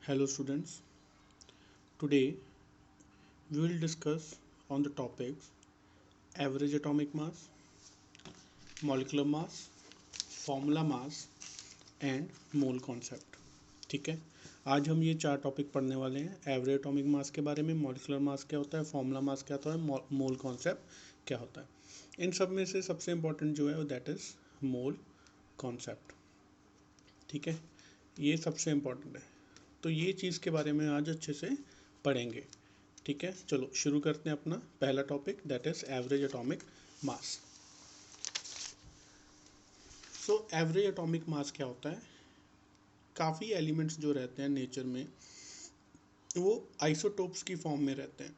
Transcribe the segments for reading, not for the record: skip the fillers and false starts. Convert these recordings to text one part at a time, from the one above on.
Hello students, today we will discuss on the topics average atomic mass, molecular mass, formula mass and mole concept. ठीक है, आज हम ये चार topic पढ़ने वाले हैं। एवरेज एटॉमिक मास के बारे में, मॉलिकुलर मास क्या होता है, फॉर्मूला मास क्या होता है, मोल कॉन्सेप्ट क्या होता है। इन सब में से सबसे इम्पोर्टेंट जो है वो दैट इज़ मोल कॉन्सेप्ट। ठीक है, ये सबसे इम्पोर्टेंट है, तो ये चीज़ के बारे में आज अच्छे से पढ़ेंगे। ठीक है, चलो शुरू करते हैं अपना पहला topic that is average atomic mass. So average atomic mass क्या होता है? काफ़ी एलिमेंट्स जो रहते हैं नेचर में वो आइसोटोप्स की फॉर्म में रहते हैं।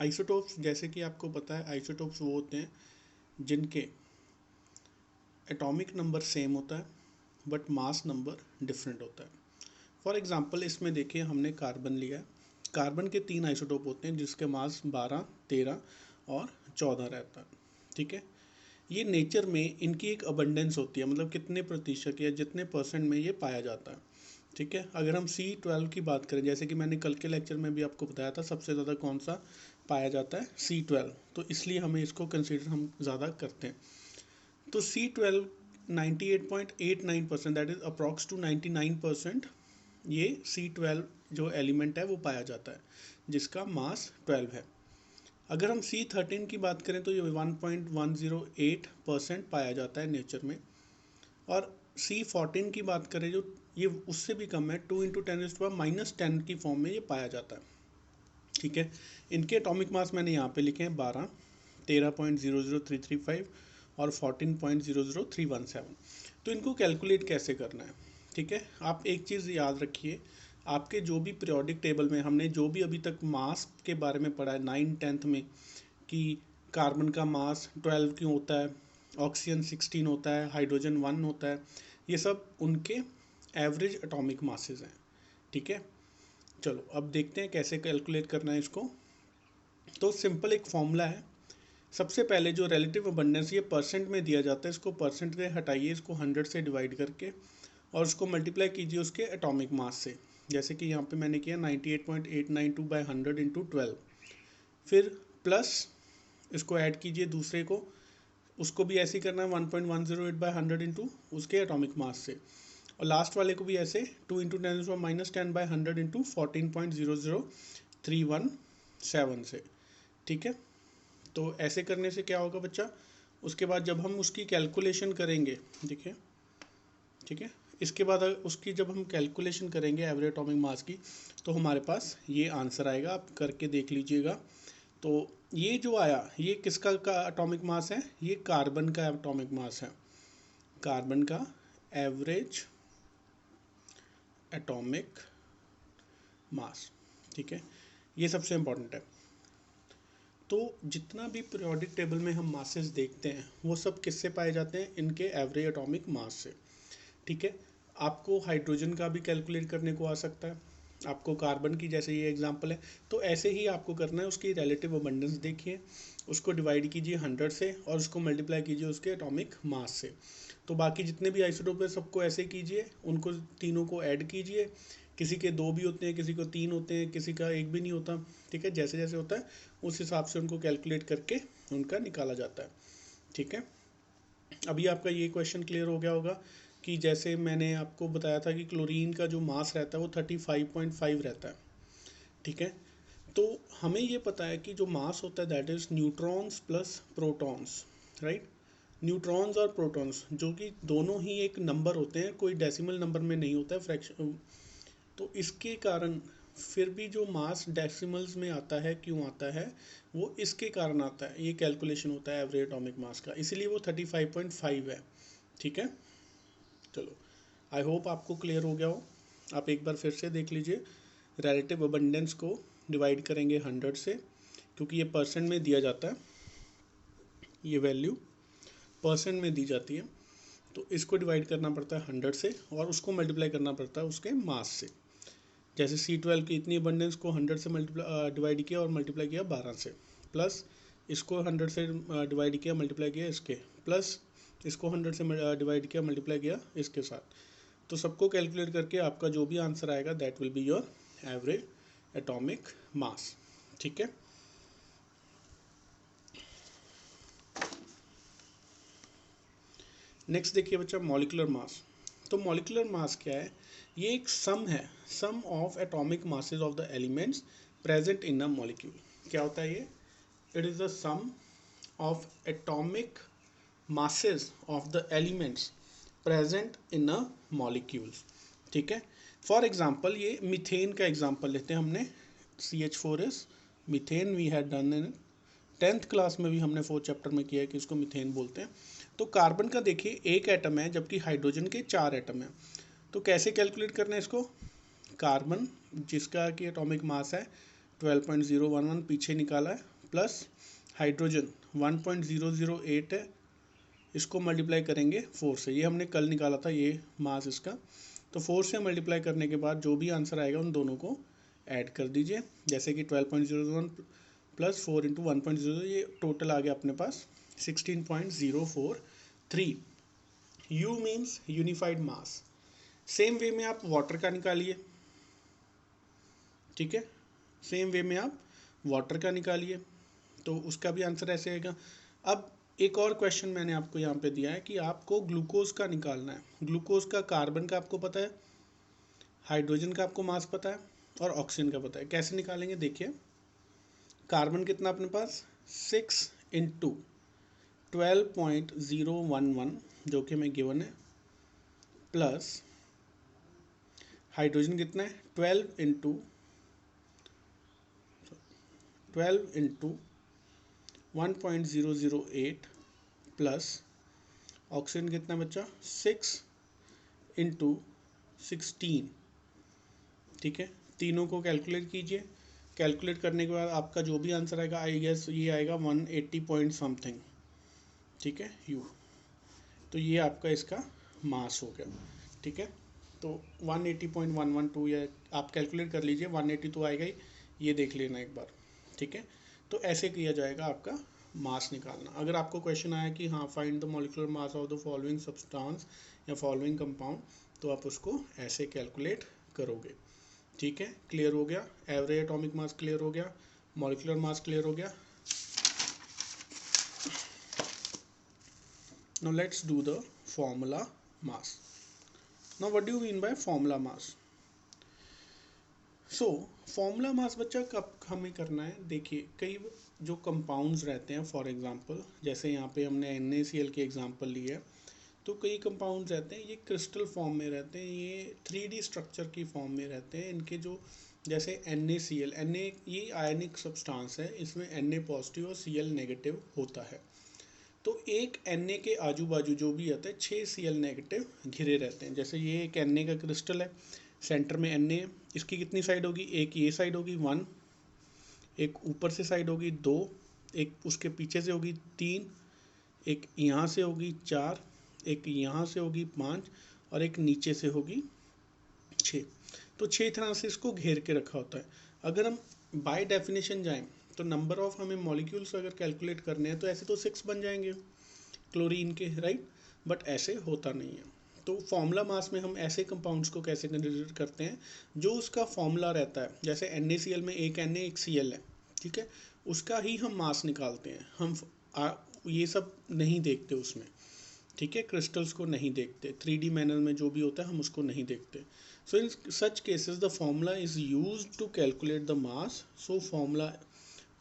आइसोटोप्स जैसे कि आपको पता है, आइसोटोप्स वो होते हैं जिनके एटॉमिक नंबर सेम होता है बट मास नंबर डिफरेंट होता है। फॉर एग्जांपल इसमें देखिए, हमने कार्बन लिया है। कार्बन के 3 आइसोटोप होते हैं जिसके मास 12, 13 और 14 रहता है। ठीक है, ये नेचर में इनकी एक अबंडेंस होती है, मतलब कितने प्रतिशत या जितने परसेंट में ये पाया जाता है। ठीक है, अगर हम C12 की बात करें, जैसे कि मैंने कल के लेक्चर में भी आपको बताया था, सबसे ज़्यादा कौन सा पाया जाता है, C12, तो इसलिए हमें इसको कंसिडर हम ज़्यादा करते हैं। तो C12 98.89%, that is approx to 99%, ये C12 जो एलिमेंट है वो पाया जाता है जिसका मास 12 है। अगर हम C13 की बात करें तो ये 1.108% पाया जाता है नेचर में। और C14 की बात करें जो ये उससे भी कम है, 2 × 10⁻⁻10 की फॉर्म में ये पाया जाता है। ठीक है, इनके एटॉमिक मास मैंने यहाँ पे लिखे हैं 12, 13.00335 और 14.00317। तो इनको कैलकुलेट कैसे करना है? ठीक है, आप एक चीज़ याद रखिए, आपके जो भी पीरियोडिक टेबल में हमने जो भी अभी तक मास के बारे में पढ़ा है 9th-10th में, कि कार्बन का मास 12 क्यों होता है, ऑक्सीजन 16 होता है, हाइड्रोजन 1 होता है, ये सब उनके एवरेज एटॉमिक मासेस हैं। ठीक है, चलो अब देखते हैं कैसे कैलकुलेट करना है इसको। तो सिंपल एक फॉर्मूला है। सबसे पहले जो रिलेटिव अबंडेंस ये परसेंट में दिया जाता है, इसको परसेंट से हटाइए, इसको 100 से डिवाइड करके, और उसको मल्टीप्लाई कीजिए उसके एटॉमिक मास से। जैसे कि यहाँ पे मैंने किया 98.892/100 × 12। फिर प्लस इसको ऐड कीजिए दूसरे को, उसको भी ऐसे ही करना है 1.108/100 उसके एटॉमिक मास से। और लास्ट वाले को भी ऐसे 2 × 10⁻10/100 14.00317 से। ठीक है, तो ऐसे करने से क्या होगा बच्चा, उसके बाद जब हम उसकी कैलकुलेशन करेंगे, देखिए, ठीक है, इसके बाद उसकी जब हम कैलकुलेशन करेंगे एवरेज एटॉमिक मास की, तो हमारे पास ये आंसर आएगा। आप करके देख लीजिएगा। तो ये जो आया, ये किसका का एटॉमिक मास है? ये कार्बन का एटॉमिक मास है, कार्बन का एवरेज एटॉमिक मास। ठीक है, ये सबसे इम्पोर्टेंट है। तो जितना भी पीरियोडिक टेबल में हम मासेस देखते हैं वो सब किससे पाए जाते हैं? इनके एवरेज एटॉमिक मास से। ठीक है, आपको हाइड्रोजन का भी कैलकुलेट करने को आ सकता है, आपको कार्बन की, जैसे ये एग्जांपल है, तो ऐसे ही आपको करना है। उसकी रिलेटिव अबंडेंस देखिए, उसको डिवाइड कीजिए 100 से और उसको मल्टीप्लाई कीजिए उसके एटॉमिक मास से। तो बाकी जितने भी आइसोटोप है सबको ऐसे कीजिए, उनको तीनों को ऐड कीजिए। किसी के 2 भी होते हैं, किसी को 3 होते हैं, किसी का 1 भी नहीं होता। ठीक है, जैसे जैसे होता है उस हिसाब से उनको कैलकुलेट करके उनका निकाला जाता है। ठीक है, अभी आपका ये क्वेश्चन क्लियर हो गया होगा कि जैसे मैंने आपको बताया था कि क्लोरीन का जो मास रहता है वो 35.5 रहता है। ठीक है, तो हमें ये पता है कि जो मास होता है that is neutrons plus protons, right. Neutrons और प्रोटॉन्स जो कि दोनों ही एक नंबर होते हैं, कोई डेसिमल नंबर में नहीं होता है, फ्रैक्शन। तो इसके कारण फिर भी जो मास डेसिमल्स में आता है, क्यों आता है? वो इसके कारण आता है, ये कैलकुलेशन होता है एवरेज एटॉमिक मास का, इसीलिए वो 35.5 है। ठीक है, चलो आई होप आपको क्लियर हो गया हो। आप एक बार फिर से देख लीजिए, रिलेटिव अबंडेंस को डिवाइड करेंगे 100 से, क्योंकि ये परसेंट में दिया जाता है, ये वैल्यू परसेंट में दी जाती है, तो इसको डिवाइड करना पड़ता है 100 से और उसको मल्टीप्लाई करना पड़ता है उसके मास से। जैसे C12 की इतनी अबंडेंस को 100 से डिवाइड किया और मल्टीप्लाई किया 12 से, प्लस इसको 100 से डिवाइड किया, मल्टीप्लाई किया इसके, प्लस इसको 100 से डिवाइड किया, मल्टीप्लाई किया इसके साथ। तो सबको कैलकुलेट करके आपका जो भी आंसर आएगा that will be your average atomic mass. ठीक है, नेक्स्ट देखिए बच्चा मॉलिक्यूलर मास। तो मॉलिक्यूलर मास क्या है, ये एक सम है, sum of atomic masses of the elements present in a molecule. क्या होता है ये, it is the sum of atomic masses of the elements present in a molecule। ठीक है, फॉर एग्जाम्पल ये मीथेन का एग्जाम्पल लेते हैं हमने, CH4 is methane, we had done in 10th class में भी हमने 4th चैप्टर में किया है कि इसको मीथेन बोलते हैं। तो कार्बन का देखिए एक एटम है जबकि हाइड्रोजन के 4 एटम हैं। तो कैसे कैलकुलेट करना है इसको, कार्बन जिसका कि एटॉमिक मास है 12.011 पीछे निकाला है, प्लस हाइड्रोजन 1.008 है, इसको मल्टीप्लाई करेंगे 4 से, ये हमने कल निकाला था ये मास इसका। तो 4 से मल्टीप्लाई करने के बाद जो भी आंसर आएगा उन दोनों को ऐड कर दीजिए, जैसे कि 12.001 प्लस 4 इंटू 1.0, ये टोटल आ गया अपने पास 16.043। You means unified mass. Same way में आप वाटर का निकालिए, ठीक है, सेम वे में आप वाटर का निकालिए, तो उसका भी आंसर ऐसे आएगा। अब एक और क्वेश्चन मैंने आपको यहाँ पे दिया है कि आपको ग्लूकोज का निकालना है। ग्लूकोज का, कार्बन का आपको पता है, हाइड्रोजन का आपको मास पता है और ऑक्सीजन का पता है। कैसे निकालेंगे देखिए, कार्बन कितना अपने पास 6 इंटू 12.011 जो कि हमें गिवन है, प्लस हाइड्रोजन कितना है 12 इंटू 1.008 प्लस ऑक्सीजन कितना बच्चा 6 इंटू 16। ठीक है, तीनों को कैलकुलेट कीजिए, कैलकुलेट करने के बाद आपका जो भी आंसर आएगा, आई गेस ये आएगा 180 पॉइंट समथिंग। ठीक है, यू, तो ये आपका इसका मास हो गया। ठीक है, तो 180.112 या आप कैलकुलेट कर लीजिए, 180 तो आएगा ही, ये देख लेना एक बार। ठीक है, तो ऐसे किया जाएगा आपका मास निकालना। अगर आपको क्वेश्चन आया कि हाँ find the molecular mass of the following substance या फॉलोइंग कंपाउंड, तो आप उसको ऐसे कैलकुलेट करोगे। ठीक है, क्लियर हो गया, एवरेज एटॉमिक मास क्लियर हो गया, मॉलिक्यूलर मास क्लियर हो गया। Now let's do the formula mass. Now what do you mean by formula mass? So formula mass बच्चा कब हमें करना है, देखिए कई जो कंपाउंड्स रहते हैं, फॉर एग्जांपल जैसे यहाँ पे हमने NaCl की एग्जांपल ली है, तो कई कंपाउंड्स रहते हैं ये क्रिस्टल फॉर्म में रहते हैं, ये 3D स्ट्रक्चर की फॉर्म में रहते हैं। इनके जो जैसे NaCl, ये आयनिक सब्सटेंस है, इसमें Na पॉजिटिव और Cl नेगेटिव होता है। तो एक Na के आजू बाजू जो भी आता है 6 Cl नेगेटिव घिरे रहते हैं। जैसे ये एक Na का क्रिस्टल है, सेंटर में Na है, इसकी कितनी साइड होगी, एक ये साइड होगी 1, एक ऊपर से साइड होगी 2, एक उसके पीछे से होगी 3, एक यहाँ से होगी 4, एक यहाँ से होगी 5 और एक नीचे से होगी 6। तो 6 तरह से इसको घेर के रखा होता है। अगर हम बाय डेफिनेशन जाएं तो नंबर ऑफ हमें मॉलिक्यूल्स अगर कैलकुलेट करने हैं तो ऐसे तो 6 बन जाएंगे क्लोरीन के, राइट, बट ऐसे होता नहीं है। तो फॉर्मूला मास में हम ऐसे कंपाउंड्स को कैसे कंसिडर करते हैं जो उसका फॉर्मूला रहता है, जैसे NaCl में एक Na एक Cl है, ठीक है, उसका ही हम मास निकालते हैं। हम ये सब नहीं देखते उसमें, ठीक है, क्रिस्टल्स को नहीं देखते, 3D मैनर में जो भी होता है हम उसको नहीं देखते। So in such cases the formula is used to calculate the mass. So formula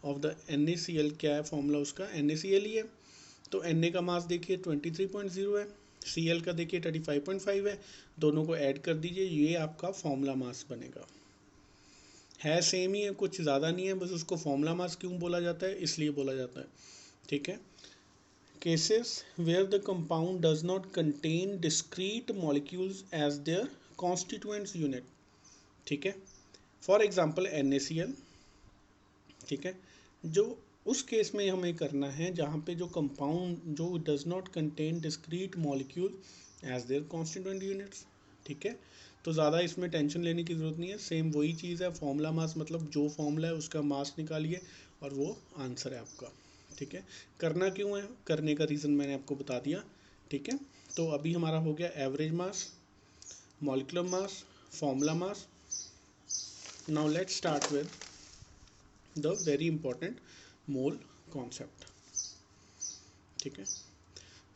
of the NaCl क्या है, फॉर्मूला उसका NaCl ही है। तो Na का मास देखिए 23.0 है, Cl का देखिए 35.5 है, दोनों को ऐड कर दीजिए, ये आपका फॉर्मूला मास बनेगा। है सेम ही है, कुछ ज़्यादा नहीं है, बस उसको फॉर्मूला मास क्यों बोला जाता है, इसलिए बोला जाता है। ठीक है, cases where the compound does not contain discrete molecules as their constituents unit। ठीक है, फॉर एग्जांपल NaCl, ठीक है, जो उस केस में हमें करना है जहाँ पे जो कंपाउंड जो does not contain discrete molecule as their constituent units. ठीक है, तो ज़्यादा इसमें टेंशन लेने की ज़रूरत नहीं है, सेम वही चीज़ है, फॉर्मूला मास मतलब जो फॉर्मूला है उसका मास निकालिए और वो आंसर है आपका। ठीक है, करना क्यों है, करने का रीज़न मैंने आपको बता दिया। ठीक है, तो अभी हमारा हो गया average mass, molecular mass, formula mass. Now let's start with the very important mole concept. ठीक है,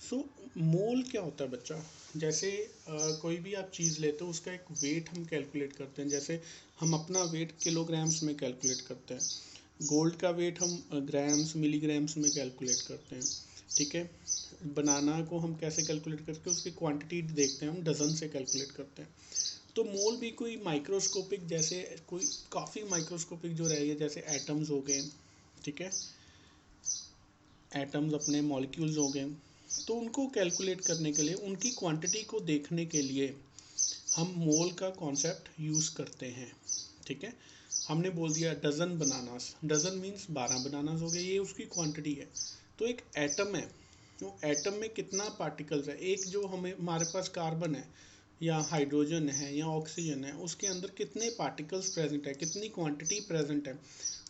सो मोल क्या होता है बच्चा? जैसे कोई भी आप चीज़ लेते हो उसका एक वेट हम कैलकुलेट करते हैं, जैसे हम अपना वेट किलोग्राम्स में कैलकुलेट करते हैं, गोल्ड का वेट हम ग्राम्स मिलीग्राम्स में कैलकुलेट करते हैं, ठीक है। बनाना को हम कैसे कैलकुलेट करके उसकी क्वांटिटी देखते हैं, हम डजन से कैलकुलेट करते हैं। तो मोल भी कोई माइक्रोस्कोपिक, जैसे कोई काफ़ी माइक्रोस्कोपिक जो रहेगा, जैसे एटम्स हो गए, ठीक है, एटम्स अपने मॉलिक्यूल्स हो गए, तो उनको कैलकुलेट करने के लिए, उनकी क्वांटिटी को देखने के लिए हम मोल का कॉन्सेप्ट यूज़ करते हैं, ठीक है। हमने बोल दिया dozen bananas, dozen means 12 bananas हो गए, ये उसकी क्वांटिटी है। तो एक एटम है, तो एटम में कितना पार्टिकल्स है, एक जो हमारे पास कार्बन है या हाइड्रोजन है या ऑक्सीजन है, उसके अंदर कितने पार्टिकल्स प्रेजेंट है, कितनी क्वांटिटी प्रेजेंट है,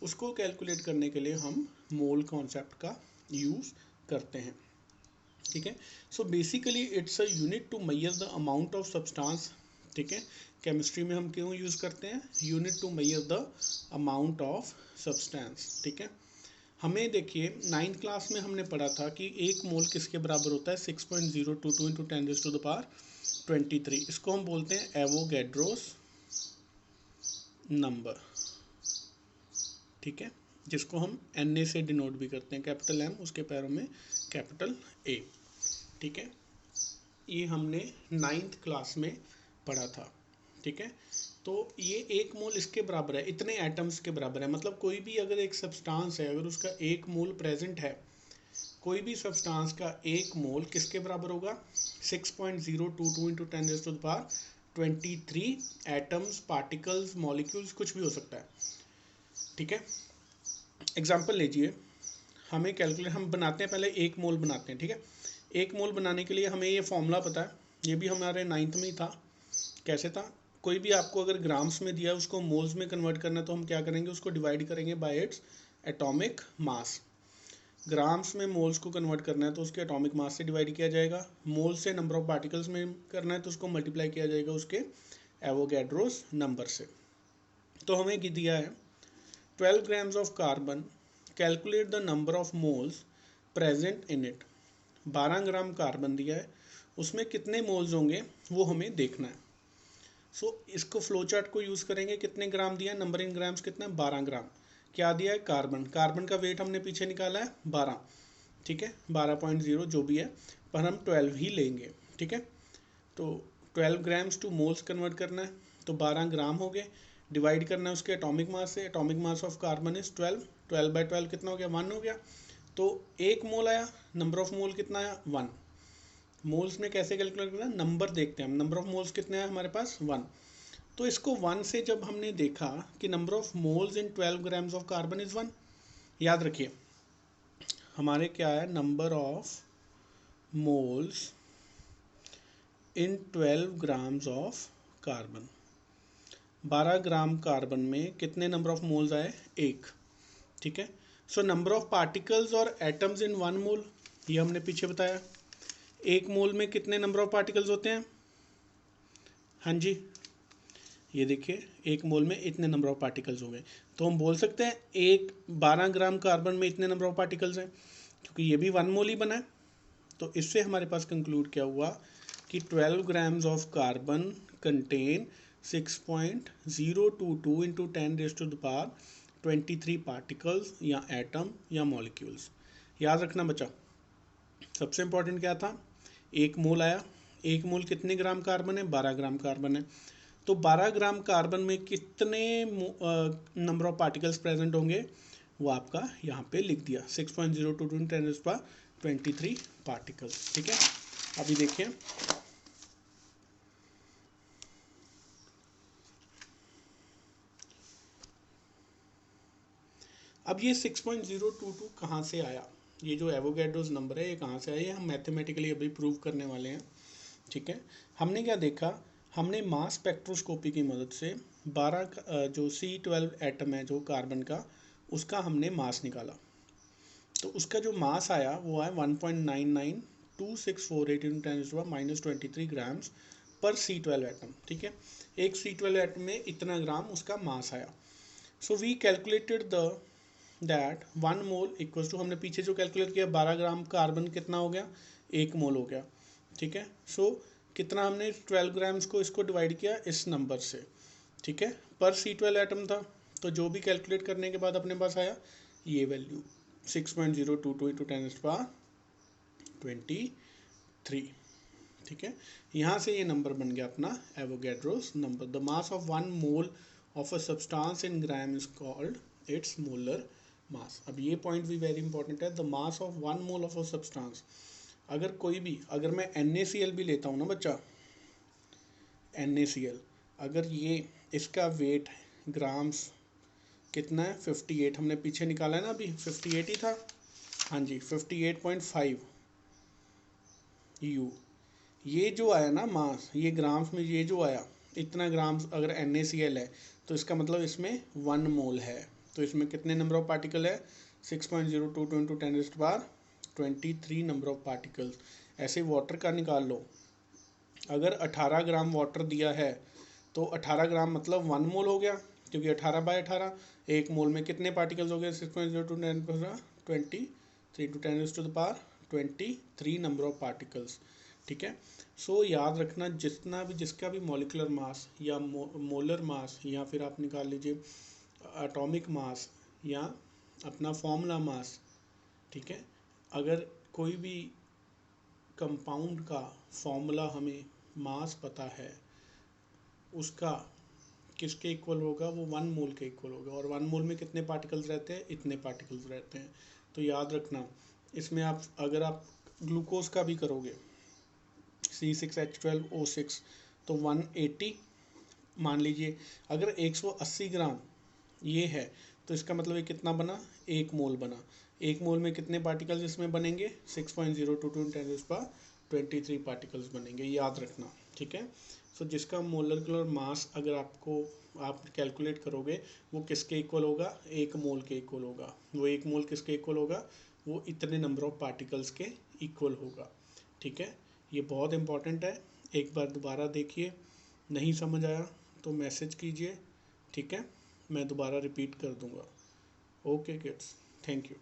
उसको कैलकुलेट करने के लिए हम मोल कॉन्सेप्ट का यूज़ करते हैं, ठीक है। So basically it's a unit to measure the amount of substance, ठीक है। केमिस्ट्री में हम क्यों यूज़ करते हैं, unit to measure the amount of substance, ठीक है। हमें देखिए 9th क्लास में हमने पढ़ा था कि एक मोल किसके बराबर होता है, 6.022 इंटू 10⁻23। इसको हम बोलते हैं एवोगैड्रोस नंबर, ठीक है, जिसको हम Na से डिनोट भी करते हैं, कैपिटल M उसके पैरों में कैपिटल A, ठीक है। ये हमने 9th क्लास में पढ़ा था, ठीक है। तो ये एक मोल इसके बराबर है, इतने एटम्स के बराबर है। मतलब कोई भी अगर एक सब्सटेंस है, अगर उसका एक मोल प्रेजेंट है, कोई भी सब्सटेंस का एक मोल किसके बराबर होगा, 6.022 इंटू 10⁻23 एटम्स, पार्टिकल्स, मॉलिक्यूल्स, कुछ भी हो सकता है, ठीक है। एग्जाम्पल लीजिए, हमें कैलकुलेट, हम बनाते हैं पहले एक मोल बनाते हैं, ठीक है। एक मोल बनाने के लिए हमें ये फॉर्मूला पता है, ये भी हमारे 9th में ही था। कैसे था, कोई भी आपको अगर ग्राम्स में दिया है उसको मोल्स में कन्वर्ट करना है, तो हम क्या करेंगे, उसको डिवाइड करेंगे bye its atomic mass. Grams में मोल्स को कन्वर्ट करना है तो उसके एटॉमिक मास से डिवाइड किया जाएगा, मोल से नंबर ऑफ पार्टिकल्स में करना है तो उसको मल्टीप्लाई किया जाएगा उसके एवोगैड्रोस नंबर से। तो हमें दिया है 12 grams of carbon, calculate the number of moles present in it. 12 gram carbon दिया है, उसमें कितने मोल्स होंगे वो हमें देखना है। सो इसको फ्लो चार्ट को यूज़ करेंगे, कितने ग्राम दिया है, नंबर इन ग्राम्स कितना है, 12 ग्राम। क्या दिया है, कार्बन, कार्बन का वेट हमने पीछे निकाला है 12, ठीक है, 12.0 जो भी है, पर हम 12 ही लेंगे, ठीक है। तो 12 ग्राम्स टू मोल्स कन्वर्ट करना है, तो 12 ग्राम हो गए, डिवाइड करना है उसके एटॉमिक मास से, atomic mass of carbon is 12, 12/12 कितना हो गया, 1 हो गया। तो एक मोल आया, नंबर ऑफ मोल कितना आया, 1। मोल्स में कैसे कैलकुलेट करना है, नंबर देखते हैं हम, नंबर ऑफ मोल्स कितने आए हमारे पास, 1। तो इसको 1 से जब हमने देखा कि number of moles in 12 grams of carbon is 1, याद रखिए हमारे क्या है, number of moles in 12 grams of carbon, 12 gram carbon में कितने नंबर ऑफ मोल्स आए, 1, ठीक है। सो नंबर ऑफ पार्टिकल्स और एटम्स इन 1 मोल, ये हमने पीछे बताया, एक मोल में कितने नंबर ऑफ पार्टिकल्स होते हैं, हाँ जी, ये देखिए एक मोल में इतने नंबर ऑफ पार्टिकल्स हो गए। तो हम बोल सकते हैं एक 12 ग्राम कार्बन में इतने नंबर ऑफ पार्टिकल्स हैं, क्योंकि ये भी 1 मोल ही बना है। तो इससे हमारे पास कंक्लूड क्या हुआ कि 12 grams of carbon contain 6.022 into 10⁻23 particles या एटम या मॉलिक्यूल्स। याद रखना बच्चा, सबसे इंपॉर्टेंट क्या था, एक मोल आया, एक मोल कितने ग्राम कार्बन है, 12 ग्राम कार्बन है। तो 12 ग्राम कार्बन में कितने नंबर ऑफ पार्टिकल्स प्रेजेंट होंगे, वो आपका यहाँ पे लिख दिया, 6.022 इंटू 10⁻23 पार्टिकल्स, ठीक है। अभी देखिए, अब ये 6.022 कहाँ से आया, ये जो एवोगैड्रोस नंबर है ये कहाँ से आया, ये हम मैथमेटिकली अभी प्रूव करने वाले हैं, ठीक है। हमने क्या देखा, हमने मास स्पेक्ट्रोस्कोपी की मदद से 12 जो C12 एटम है जो कार्बन का, उसका हमने मास निकाला। तो उसका जो मास आया वो है 1.99264 इंटू 10⁻23 ग्राम्स पर C12 एटम, ठीक है। एक C12 एटम में इतना ग्राम उसका मास आया। So we calculated the that 1 mole equals to, हमने पीछे जो कैलकुलेट किया 12 ग्राम कार्बन कितना हो गया, 1 मोल हो गया, ठीक है। सो कितना हमने 12 ग्राम्स को इसको डिवाइड किया इस नंबर से, ठीक है, पर C12 एटम था। तो जो भी कैलकुलेट करने के बाद अपने पास आया ये वैल्यू 6.022 इंटू 10⁻23, ठीक है। यहाँ से ये नंबर बन गया अपना Avogadro's number. The mass of 1 mole of a substance in gram is called its molar mass. अब ये पॉइंट भी वेरी इंपॉर्टेंट है, the mass of 1 mole of a substance. अगर मैं NaCl भी लेता हूँ ना बच्चा, NaCl, अगर ये इसका वेट ग्राम्स कितना है 58, हमने पीछे निकाला है ना अभी 58 ही था, हाँ जी 58.5 U। ये जो आया ना मास, ये ग्राम्स में ये जो आया इतना ग्राम्स अगर NaCl है तो इसका मतलब इसमें 1 मोल है। तो इसमें कितने नंबर ऑफ पार्टिकल है, 6.022 इंटू 10⁻23 नंबर ऑफ पार्टिकल्स। ऐसे वाटर का निकाल लो, अगर 18 ग्राम वाटर दिया है तो 18 ग्राम मतलब 1 मोल हो गया, क्योंकि 18/18 एक मोल में कितने पार्टिकल्स हो गए, 6.022 नंबर ऑफ पार्टिकल्स, ठीक है। सो याद रखना जितना भी जिसका भी मॉलिकुलर मास या मोलर मास या फिर आप निकाल लीजिए एटॉमिक मास या अपना फॉर्मूला मास, ठीक है। अगर कोई भी कंपाउंड का फॉर्मूला हमें मास पता है, उसका किसके इक्वल होगा, वो 1 मोल के इक्वल होगा। और 1 मोल में कितने पार्टिकल्स रहते हैं, इतने पार्टिकल्स रहते हैं। तो याद रखना इसमें अगर आप ग्लूकोज का भी करोगे C6H12O6 तो 180 मान लीजिए, अगर 180 ग्राम ये है तो इसका मतलब ये कितना बना, 1 मोल बना। 1 मोल में कितने पार्टिकल्स इसमें बनेंगे, 6.022 पार्टिकल्स बनेंगे, याद रखना, ठीक है। सो जिसका मोलकुलर मास अगर आप कैलकुलेट करोगे वो किसके इक्वल होगा, 1 मोल के इक्वल होगा। वो 1 मोल किसके इक्वल होगा, वो इतने नंबर ऑफ पार्टिकल्स के इक्वल होगा, ठीक है। ये बहुत इंपॉर्टेंट है, एक बार दोबारा देखिए, नहीं समझ आया तो मैसेज कीजिए, ठीक है, मैं दोबारा रिपीट कर दूंगा। Okay kids, thank you.